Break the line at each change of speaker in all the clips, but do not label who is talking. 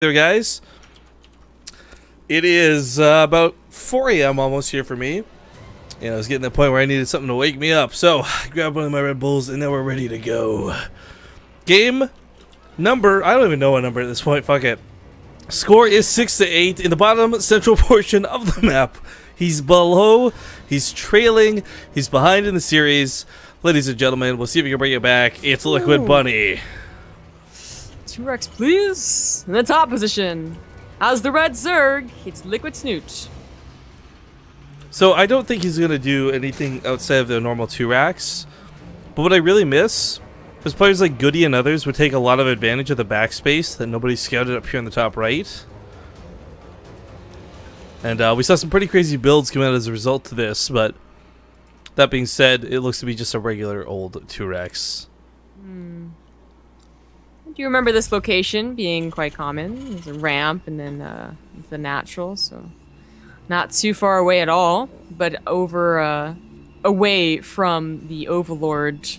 There, guys. It is about 4 a.m. almost here for me. And I was getting to the point where I needed something to wake me up. So, I grabbed one of my Red Bulls, and now we're ready to go. Game number, I don't even know what number at this point, fuck it. Score is 6-8 in the bottom central portion of the map. He's below, he's trailing, he's behind in the series. Ladies and gentlemen, we'll see if we can bring it back. It's Liquid Bunny.
2x, please. In the top position, how's the red Zerg? It's Liquid Snute.
So I don't think he's going to do anything outside of the normal 2 racks. But what I really miss is players like Goody and others would take a lot of advantage of the backspace that nobody scouted up here in the top right. And we saw some pretty crazy builds come out as a result to this, but that being said, it looks to be just a regular old 2 racks.
Do you remember this location being quite common? There's a ramp and then the natural, so not too far away at all, but over away from the Overlord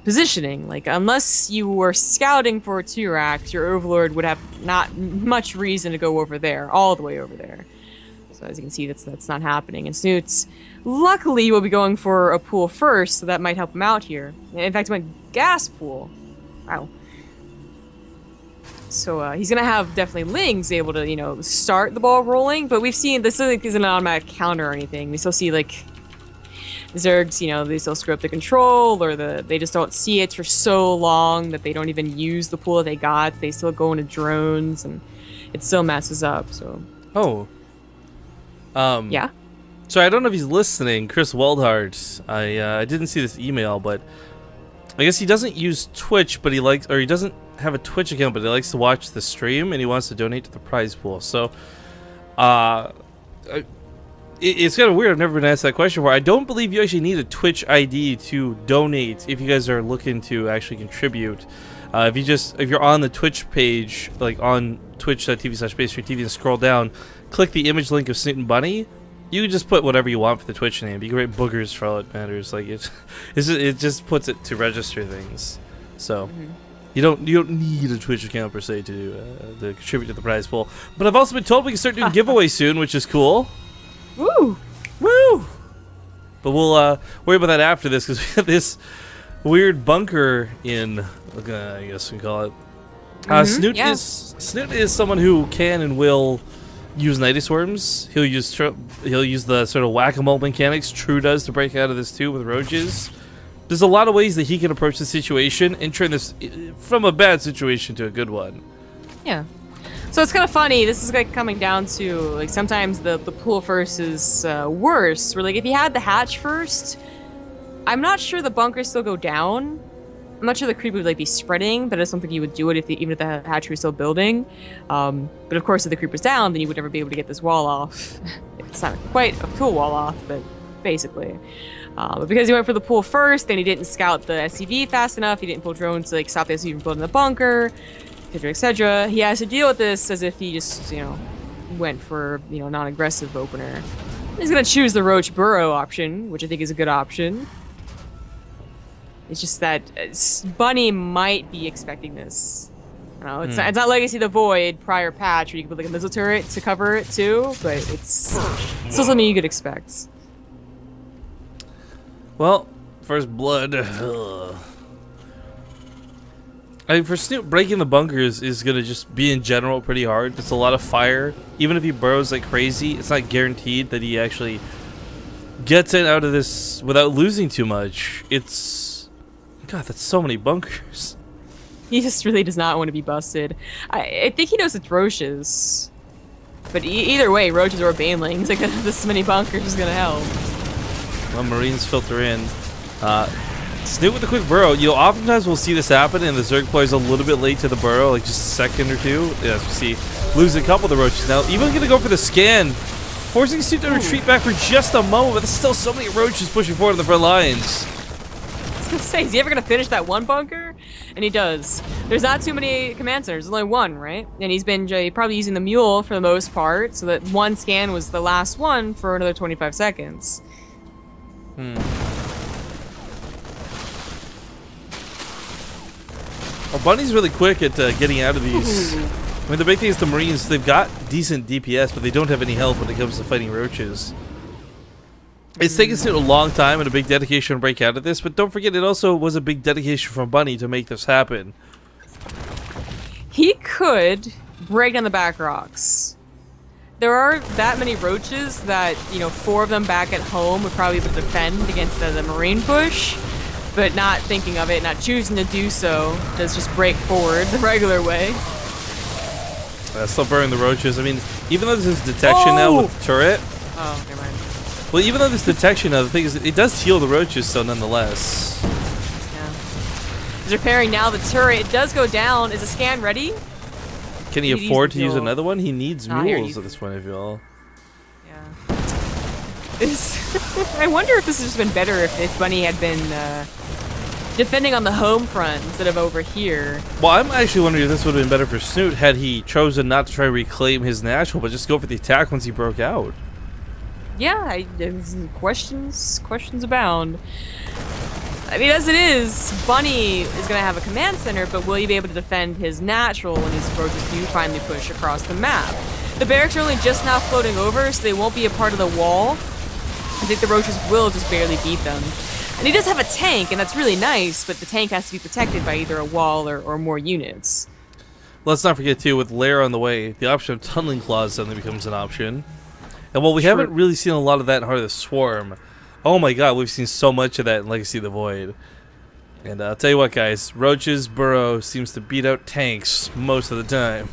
positioning. Like, unless you were scouting for 2 racks, your Overlord would have not much reason to go over there, all the way over there. So as you can see, that's not happening. And Snute's luckily will be going for a pool first, so that might help him out here. In fact, he went gas pool. Wow. So he's gonna have definitely Lings able to, you know, start the ball rolling, but we've seen this isn't an automatic counter or anything. We still see like Zergs, you know, they still screw up the control, or they just don't see it for so long that they don't even use the pool that they got. They still go into drones, and it still messes up. So yeah.
So I don't know if he's listening, Chris Weldhart. I didn't see this email, but I guess he doesn't use Twitch, but he likes, or he doesn't have a Twitch account, but he likes to watch the stream and he wants to donate to the prize pool. So it's kind of weird. I've never been asked that question before. I don't believe you actually need a Twitch ID to donate if you guys are looking to actually contribute. If you're on the Twitch page, like on twitch.tv/BaseTreeTV, and scroll down, click the image link of Snute and Bunny, you can just put whatever you want for the Twitch name. You can write boogers for all it matters. Like it just puts it to register things. So you don't need a Twitch account per se to contribute to the prize pool. But I've also been told we can start doing giveaways soon, which is cool.
Woo!
Woo! But we'll worry about that after this, because we have this weird bunker in. I guess we can call it. Snute is someone who can and will use Nidus Worms. He'll use the sort of whack-a-mole mechanics True does to break out of this too with roaches. There's a lot of ways that he can approach the situation and turn this from a bad situation to a good one. Yeah.
So it's kind of funny. This is like coming down to like sometimes the pool first is worse. Where like if you had the hatch first, I'm not sure the bunkers still go down. I'm not sure the creep would like be spreading, but I don't think you would do it even if the hatchery was still building. But of course, if the creep was down, then you would never be able to get this wall off. It's not quite a full wall off, but basically. But because he went for the pool first, then he didn't scout the SCV fast enough. He didn't pull drones to like stop the SCV from building the bunker, etc., etc. He has to deal with this as if he just, you know, went for, you know, non-aggressive opener. He's gonna choose the Roach Burrow option, which I think is a good option. It's just that Bunny might be expecting this. You know, it's not Legacy the Void prior patch where you can put like a missile turret to cover it too, but it's still something you could expect.
Well, first blood. I mean, for Snute, breaking the bunkers is gonna just be in general pretty hard. It's a lot of fire. Even if he burrows like crazy, it's not guaranteed that he actually gets it out of this without losing too much. God, that's so many bunkers.
He just really does not want to be busted. I think he knows it's roaches. But either way, roaches or banelings, like this many bunkers is gonna help.
Well, Marines filter in. Snute with a quick burrow. You know, oftentimes we'll see this happen, and the Zerg plays a little bit late to the burrow, like just a second or two. Yeah, we see losing a couple of the roaches. Now, even gonna go for the scan, forcing Snute to retreat back for just a moment, but there's still so many roaches pushing forward in the front lines.
I was gonna say, is he ever gonna finish that one bunker? And he does. There's not too many command centers. There's only one, right? And he's been probably using the mule for the most part, so that one scan was the last one for another 25 seconds.
Well, Bunny's really quick at getting out of these I mean, the big thing is the Marines, they've got decent DPS, but they don't have any help when it comes to fighting roaches. It's taken Snute a long time and a big dedication to break out of this, but don't forget it also was a big dedication from Bunny to make this happen.
He could break down the back rocks. There are that many roaches that, you know, 4 of them back at home would probably be able to defend against the Marine push, but not thinking of it, not choosing to do so, does just break forward the regular way.
Still burning the roaches. I mean, even though this is detection now with the turret.
Oh, never mind.
Well, even though this detection now, the thing is, it does heal the roaches still nonetheless.
Yeah. He's repairing now the turret. It does go down. Is a scan ready?
Can he afford to use another one? He needs mules at this point, I feel.
Yeah. I wonder if this has just been better if Bunny had been defending on the home front instead of over here.
Well, I'm actually wondering if this would have been better for Snute had he chosen not to try to reclaim his natural, but just go for the attack once he broke out.
Yeah, questions abound. I mean, as it is, Bunny is going to have a command center, but will he be able to defend his natural when his roaches do finally push across the map? The barracks are only just now floating over, so they won't be a part of the wall. I think the roaches will just barely beat them. And he does have a tank, and that's really nice, but the tank has to be protected by either a wall or more units.
Let's not forget, too, with Lair on the way, the option of tunneling claws suddenly becomes an option. And while we haven't really seen a lot of that in Heart of the Swarm, oh my god, we've seen so much of that in Legacy of the Void. And I'll tell you what, guys, Roach's burrow seems to beat out tanks most of the time.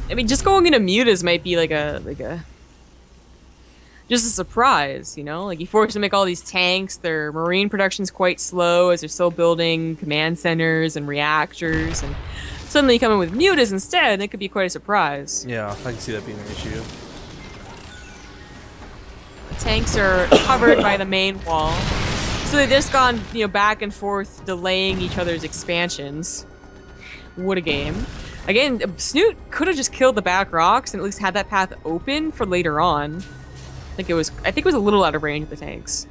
I mean, just going into mutas might be just a surprise, you know? Like, you force them to make all these tanks, their marine production's quite slow as they're still building command centers and reactors, and suddenly you come in with mutas instead, and it could be quite a surprise.
Yeah, I can see that being an issue.
Tanks are covered by the main wall, so they've just gone, you know, back and forth, delaying each other's expansions. What a game! Again, Snute could have just killed the back rocks and at least had that path open for later on. I think it was a little out of range of the tanks.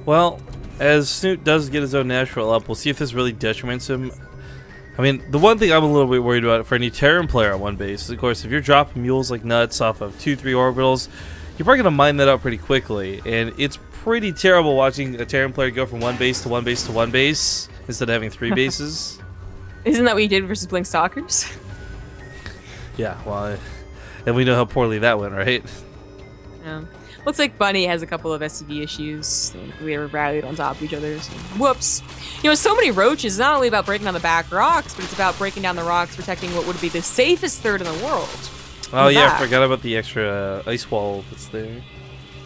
Well, as Snute does get his own natural up, we'll see if this really detriments him. I mean, the one thing I'm a little bit worried about for any Terran player on one base is, of course, if you're dropping mules like nuts off of 2-3 orbitals, you're probably going to mine that out pretty quickly. And it's pretty terrible watching a Terran player go from one base to one base to one base instead of having 3 bases.
Isn't that what you did versus Blink Stalkers?
Yeah, well, and we know how poorly that went, right?
Yeah. Looks like Bunny has a couple of SCV issues. They were rallied on top of each other. So whoops. You know, so many roaches, it's not only about breaking down the back rocks, but it's about breaking down the rocks, protecting what would be the safest third in the world.
Oh yeah, I forgot about the extra ice wall that's there.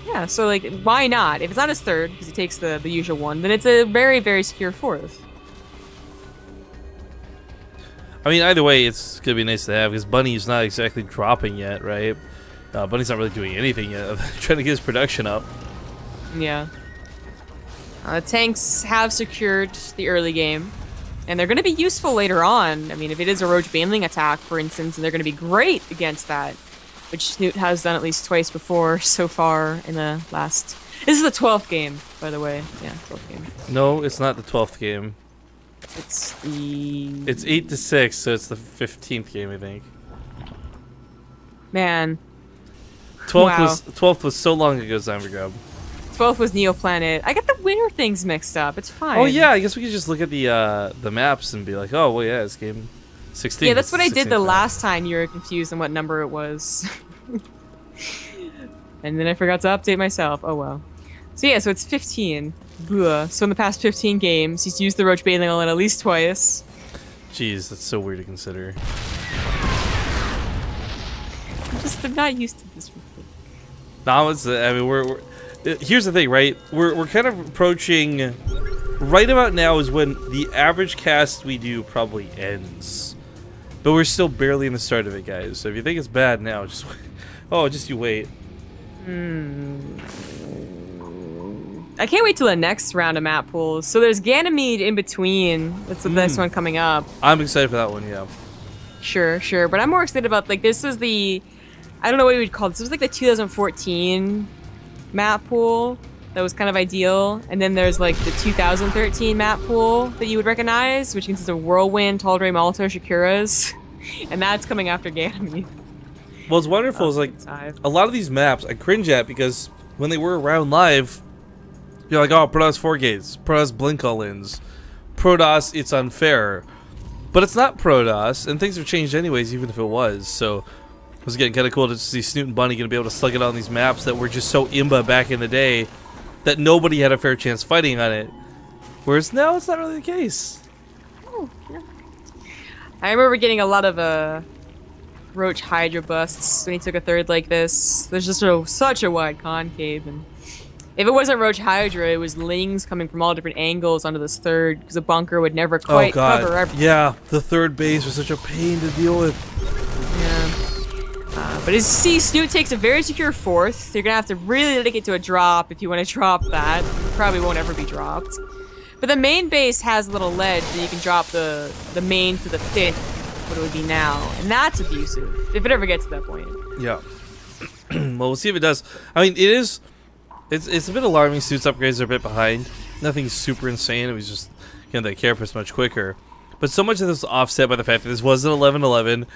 Yeah, so like, why not? If it's not his third, because he takes the usual one, then it's a very, very secure fourth.
I mean, either way, it's going to be nice to have, because Bunny's not exactly dropping yet, right? Bunny's not really doing anything yet, trying to get his production up.
Yeah. Tanks have secured the early game, and they're going to be useful later on. I mean, if it is a roach baneling attack, for instance, and they're going to be great against that, which Snute has done at least twice before so far in the last... This is the 12th game, by the way. Yeah, 12th game.
No, it's not the 12th game.
It's the...
It's 8-6, so it's the 15th game, I think.
Man.
12th was so long ago, Zambergrub.
12th was Neoplanet. I got the winter things mixed up. It's fine.
Oh yeah, I guess we could just look at the maps and be like, oh well, yeah, it's game 16.
Yeah, that's what I did the last time you were confused on what number it was. And then I forgot to update myself. Oh well. So yeah, so it's 15. Blah. So in the past 15 games, he's used the roach bathing on at least twice.
Jeez, that's so weird to consider.
I'm not used to this.
No, it's. I mean, we're here's the thing, right? We're kind of approaching. Right about now is when the average cast we do probably ends, but we're still barely in the start of it, guys. So if you think it's bad now, just just you wait.
I can't wait till the next round of map pools. So there's Ganymede in between. That's the next one coming up.
I'm excited for that one, yeah.
Sure. But I'm more excited about, like, this is the... I don't know what you would call this. This was like the 2014 map pool. that was kind of ideal. And then there's like the 2013 map pool that you would recognize, which consists of Whirlwind, Tal'Dorei, Molotov, Shakuras. And that's coming after Ganymede.
Well, it's wonderful. It's like a lot of these maps I cringe at because when they were around live, you're like, oh, Protoss 4 gates, Protoss blink all-ins, Protoss, it's unfair. But it's not Protoss, and things have changed anyways, even if it was. So it was getting kind of cool to see Snute and Bunny going to be able to slug it on these maps that were just so imba back in the day that nobody had a fair chance fighting on it. Whereas now, it's not really the case.
Oh, yeah. I remember getting a lot of Roach Hydra busts when he took a third like this. There's just such a wide concave, and if it wasn't Roach Hydra, it was Lings coming from all different angles onto this third, because the bunker would never quite cover everything.
Yeah, the third base was such a pain to deal with.
Yeah. But as you see, Snute takes a very secure fourth. You're going to have to really take it to a drop if you want to drop that. It probably won't ever be dropped. But the main base has a little ledge that you can drop the main to the fifth, what it would be now. And that's abusive, if it ever gets to that point.
Yeah. Well, we'll see if it does. I mean, it's a bit alarming. Snute's upgrades are a bit behind. Nothing super insane. It was just, you know, the carapace much quicker. But so much of this was offset by the fact that this was an 11-11.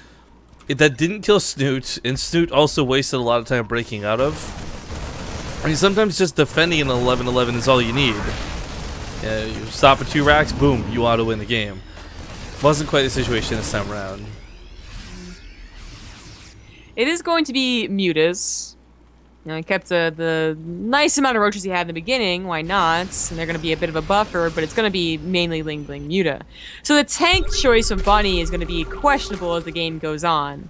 That didn't kill Snute, and Snute also wasted a lot of time breaking out of. I mean, sometimes just defending an 11-11 is all you need. You stop at 2 racks, boom, you auto win the game. Wasn't quite the situation this time around.
It is going to be Mutas. You know, he kept the nice amount of roaches he had in the beginning, why not? And they're going to be a bit of a buffer, but it's going to be mainly Ling Bling Muta. So the tank choice of Bunny is going to be questionable as the game goes on.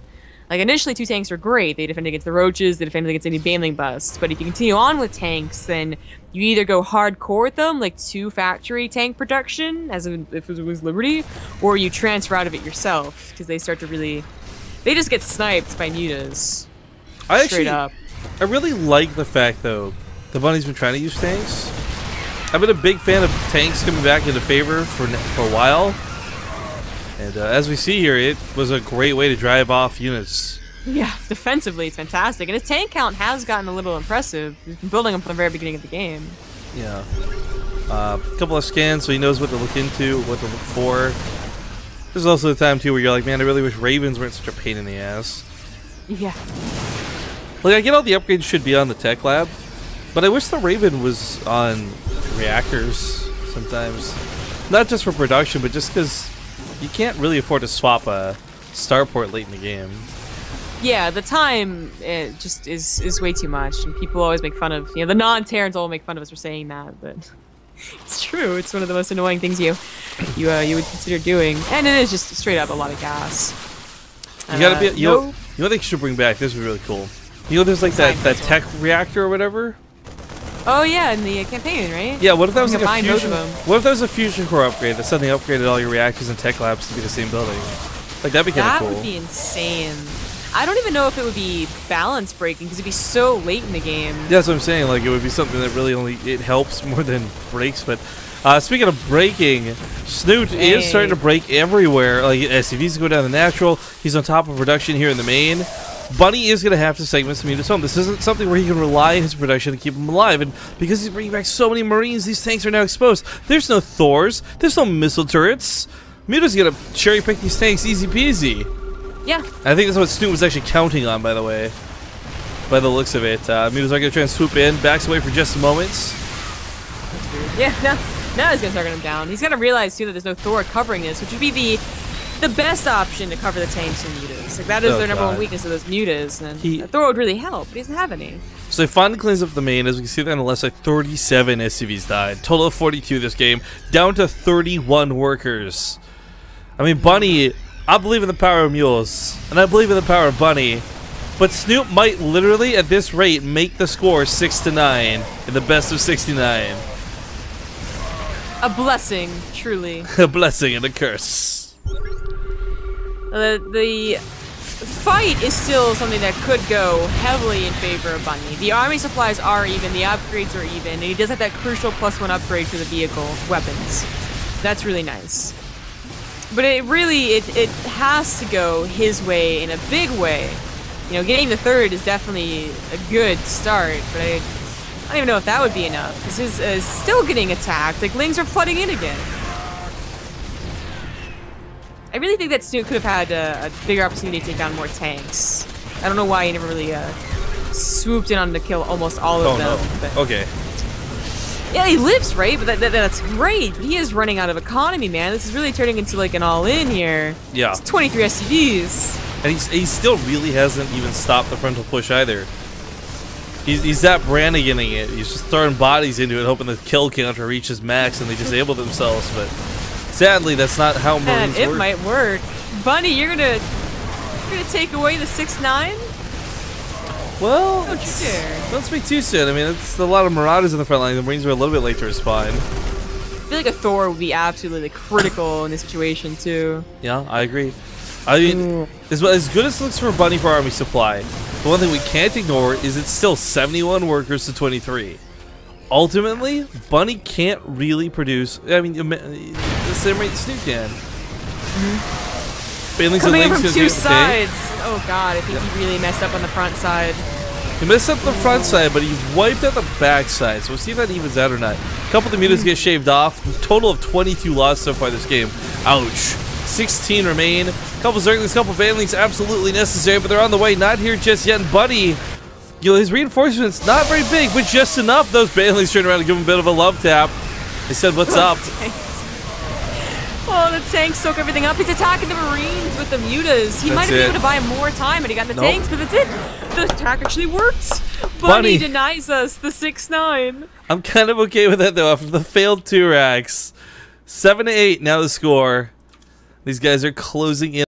Like, initially 2 tanks were great. They defended against the roaches, they defended against any Baneling busts. But if you continue on with tanks, then you either go hardcore with them, like 2 factory tank production, as if it was Liberty, or you transfer out of it yourself, because they start to really... They just get sniped by Mutas. Straight up.
I really like the fact, though, the Bunny's been trying to use tanks. I've been a big fan of tanks coming back into favor for a while. And as we see here, it was a great way to drive off units.
Yeah, defensively, it's fantastic. And his tank count has gotten a little impressive. He's been building them from the very beginning of the game.
Yeah. A couple of scans so he knows what to look into, what to look for. There's also the time, too, where you're like, man, I really wish Ravens weren't such a pain in the ass.
Yeah.
Like, I get all the upgrades should be on the tech lab, but I wish the Raven was on reactors sometimes. Not just for production, but just because you can't really afford to swap a starport late in the game.
Yeah, the time just is way too much, and people always make fun of, you know, the non-Terrans all make fun of us for saying that, but it's true. It's one of the most annoying things you would consider doing, and it is just straight up a lot of gas.
You gotta be, you know what they should bring back? This would be really cool. You know, there's like that tech reactor or whatever.
Oh yeah, in the campaign, right?
Yeah. What if that was like a fusion? What if that was a fusion core upgrade that suddenly upgraded all your reactors and tech labs to be the same building? Like, that'd be kind of cool.
That would be insane. I don't even know if it would be balance breaking because it'd be so late in the game.
Yeah, that's what I'm saying. Like, it would be something that really only it helps more than breaks. But speaking of breaking, Snute is starting to break everywhere. Like, SCVs go down the natural. He's on top of production here in the main. Bunny is going to have to segment some units home. This isn't something where he can rely on his production to keep him alive. And because he's bringing back so many Marines, these tanks are now exposed. There's no Thors. There's no missile turrets. Muta's going to cherry pick these tanks easy peasy.
Yeah.
I think that's what Snute was actually counting on, by the way. By the looks of it. Muta's not going to try and swoop in. Backs away for just a moment.
Yeah, now he's going to target him down. He's going to realize, too, that there's no Thor covering this, which would be the best option to cover the tanks and mutas. Like, that is their number one weakness of those mutas, and Thor would really help, but he doesn't have any. So
they finally cleans up the main. As we can see there on the left side, 37 SCVs died. Total of 42 this game, down to 31 workers. I mean, Bunny, I believe in the power of mules, and I believe in the power of Bunny, but Snute might literally, at this rate, make the score 6-9 in the best of 69.
A blessing, truly.
A blessing and a curse.
The fight is still something that could go heavily in favor of Bunny. The army supplies are even, the upgrades are even, and he does have that crucial +1 upgrade to the vehicle weapons. That's really nice. But it has to go his way in a big way. You know, getting the third is definitely a good start, but don't even know if that would be enough, because his is still getting attacked. Like, Lings are flooding in again. I really think that Snute could have had a bigger opportunity to take down more tanks. I don't know why he never really swooped in on to kill almost all of them. But
Okay.
yeah, he lives, right? But that's great. But he is running out of economy, man. This is really turning into like an all-in here.
Yeah.
It's 23 SCVs.
And he still really hasn't even stopped the frontal push either. He's that Branniganing it. He's just throwing bodies into it, hoping the kill counter reaches max and they disable themselves. But sadly, that's not how Marines work.
It might work. Bunny, you're gonna take away the 6-9?
Well,
don't you dare.
Don't speak too soon. I mean, it's a lot of Marauders in the front line. The Marines are a little bit late to respond.
I feel like a Thor would be absolutely critical in this situation too.
Yeah, I agree. I mean, as good as it looks for Bunny for army supply, the one thing we can't ignore is it's still 71 workers to 23. Ultimately, Bunny can't really produce. I mean, the same rate Snute can.
Coming in from two sides. Oh god, I think he really messed up on the front side.
He messed up the front side, but he wiped out the back side. So we'll see if that evens out or not. A couple of the mutas get shaved off. A total of 22 lost so far this game. Ouch. 16 remain. A couple Zerglings, a couple Banelings, absolutely necessary, but they're on the way. Not here just yet. And Buddy, you know, his reinforcements not very big, but just enough. Those Banelings turn around and give him a bit of a love tap. They said, "What's up?"
Oh, the tanks soak everything up. He's attacking the Marines with the mutas. He might have been able to buy him more time, and he got the tanks, but that's it. The attack actually worked. Bunny denies us the 6-9.
I'm kind of okay with that though. After the failed 2 racks, 7-8 now the score. These guys are closing in.